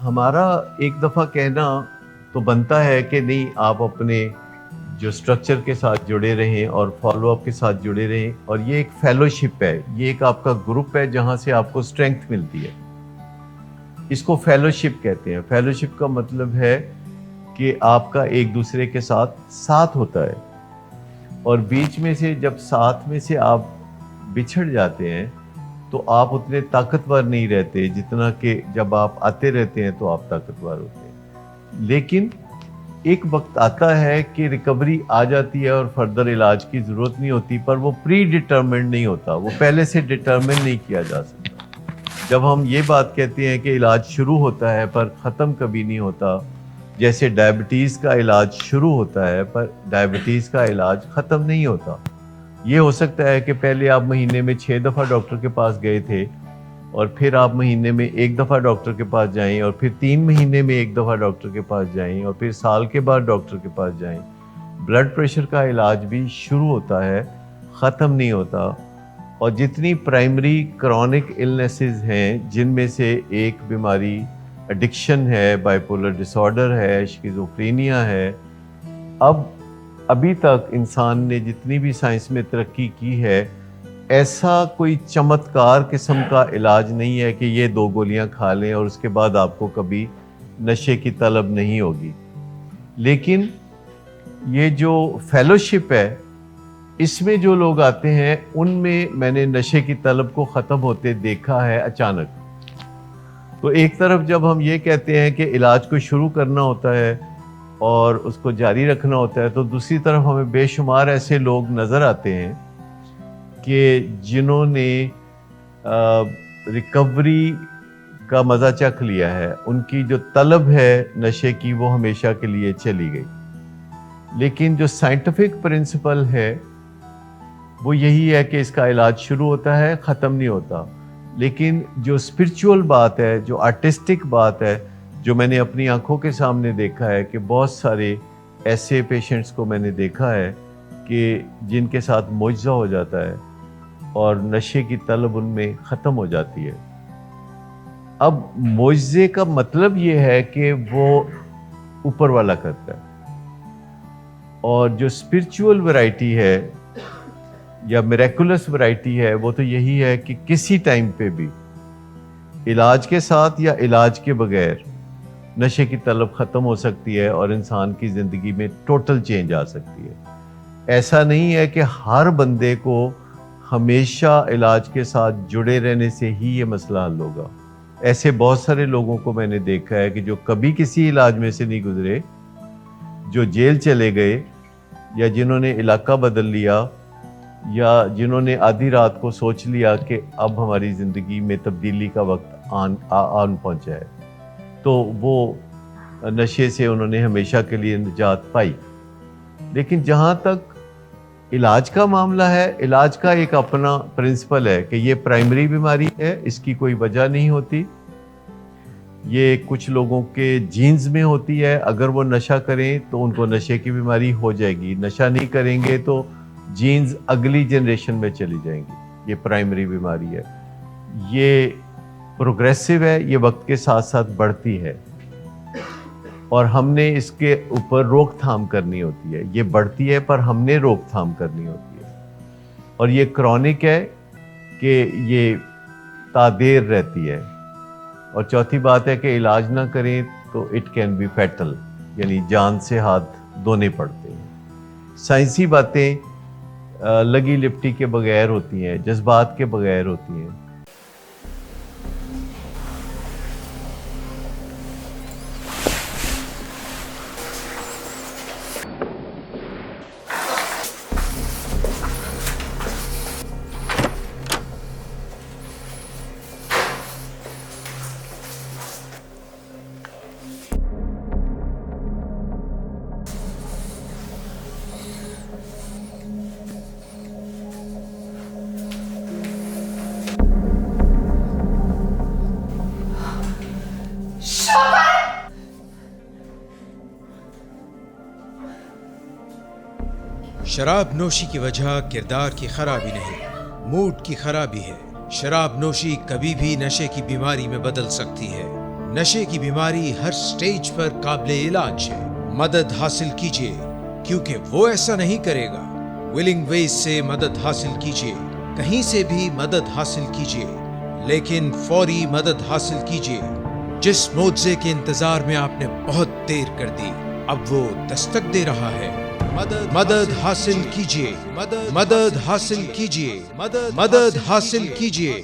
हमारा एक दफ़ा कहना तो बनता है कि नहीं, आप अपने जो स्ट्रक्चर के साथ जुड़े रहें और फॉलो अप के साथ जुड़े रहें, और ये एक फेलोशिप है, ये एक आपका ग्रुप है जहाँ से आपको स्ट्रेंथ मिलती है। इसको फेलोशिप कहते हैं। फेलोशिप का मतलब है कि आपका एक दूसरे के साथ साथ होता है, और बीच में से जब साथ में से आप बिछड़ जाते हैं तो आप उतने ताकतवर नहीं रहते जितना कि जब आप आते रहते हैं तो आप ताकतवर होते हैं। लेकिन एक वक्त आता है कि रिकवरी आ जाती है और फर्दर इलाज की ज़रूरत नहीं होती, पर वो प्री डिटर्मिन्ड नहीं होता, वो पहले से डिटर्मिन नहीं किया जा सकता। जब हम ये बात कहते हैं कि इलाज शुरू होता है पर ख़त्म कभी नहीं होता, जैसे डायबिटीज़ का इलाज शुरू होता है पर डायबिटीज़ का इलाज ख़त्म नहीं होता। ये हो सकता है कि पहले आप महीने में 6 दफ़ा डॉक्टर के पास गए थे, और फिर आप महीने में 1 दफ़ा डॉक्टर के पास जाएं, और फिर 3 महीने में 1 दफ़ा डॉक्टर के पास जाएं, और फिर साल के बाद डॉक्टर के पास जाएं। ब्लड प्रेशर का इलाज भी शुरू होता है, ख़त्म नहीं होता। और जितनी प्राइमरी क्रॉनिक इलनेसेस हैं, जिनमें से एक बीमारी एडिक्शन है, बाइपोलर डिसऑर्डर है, शिज़ोफ्रेनिया है, अभी तक इंसान ने जितनी भी साइंस में तरक्की की है, ऐसा कोई चमत्कार किस्म का इलाज नहीं है कि ये 2 गोलियां खा लें और उसके बाद आपको कभी नशे की तलब नहीं होगी। लेकिन ये जो फेलोशिप है, इसमें जो लोग आते हैं उनमें मैंने नशे की तलब को ख़त्म होते देखा है अचानक। तो एक तरफ जब हम ये कहते हैं कि इलाज को शुरू करना होता है और उसको जारी रखना होता है, तो दूसरी तरफ हमें बेशुमार ऐसे लोग नज़र आते हैं कि जिन्होंने रिकवरी का मज़ा चख लिया है, उनकी जो तलब है नशे की वो हमेशा के लिए चली गई। लेकिन जो साइंटिफिक प्रिंसिपल है वो यही है कि इसका इलाज शुरू होता है, ख़त्म नहीं होता। लेकिन जो स्पिरिचुअल बात है, जो आर्टिस्टिक बात है, जो मैंने अपनी आंखों के सामने देखा है कि बहुत सारे ऐसे पेशेंट्स को मैंने देखा है कि जिनके साथ मुआवजा हो जाता है और नशे की तलब उनमें ख़त्म हो जाती है। अब मुआवजे का मतलब ये है कि वो ऊपर वाला करता है, और जो स्पिरिचुअल वैरायटी है या मिरेकुलस वैरायटी है वो तो यही है कि किसी टाइम पे भी इलाज के साथ या इलाज के बगैर नशे की तलब ख़त्म हो सकती है और इंसान की ज़िंदगी में टोटल चेंज आ सकती है। ऐसा नहीं है कि हर बंदे को हमेशा इलाज के साथ जुड़े रहने से ही ये मसला हल होगा। ऐसे बहुत सारे लोगों को मैंने देखा है कि जो कभी किसी इलाज में से नहीं गुजरे, जो जेल चले गए, या जिन्होंने इलाका बदल लिया, या जिन्होंने आधी रात को सोच लिया कि अब हमारी ज़िंदगी में तब्दीली का वक्त आन पहुंचा है, तो वो नशे से उन्होंने हमेशा के लिए निजात पाई। लेकिन जहाँ तक इलाज का मामला है, इलाज का एक अपना प्रिंसिपल है कि ये प्राइमरी बीमारी है, इसकी कोई वजह नहीं होती, ये कुछ लोगों के जीन्स में होती है। अगर वो नशा करें तो उनको नशे की बीमारी हो जाएगी, नशा नहीं करेंगे तो जीन्स अगली जनरेशन में चली जाएंगी। ये प्राइमरी बीमारी है, ये प्रोग्रेसिव है, ये वक्त के साथ साथ बढ़ती है, और हमने इसके ऊपर रोकथाम करनी होती है। ये बढ़ती है पर हमने रोकथाम करनी होती है, और ये क्रॉनिक है कि ये तादेर रहती है। और चौथी बात है कि इलाज ना करें तो इट कैन बी फैटल, यानी जान से हाथ धोने पड़ते हैं। साइंसी बातें लगी लिपटी के बगैर होती हैं, जज्बात के बगैर होती हैं। शराब नोशी की वजह किरदार की खराबी नहीं, मूड की खराबी है। शराब नोशी कभी भी नशे की बीमारी में बदल सकती है। नशे की बीमारी हर स्टेज पर काबिल इलाज है। मदद हासिल कीजिए, क्योंकि वो ऐसा नहीं करेगा। विलिंग वेज से मदद हासिल कीजिए, कहीं से भी मदद हासिल कीजिए, लेकिन फौरी मदद हासिल कीजिए। जिस मुआवजे के इंतजार में आपने बहुत देर कर दी, अब वो दस्तक दे रहा है। मदद हासिल कीजिए, मदद हासिल कीजिए, मदद हासिल कीजिए।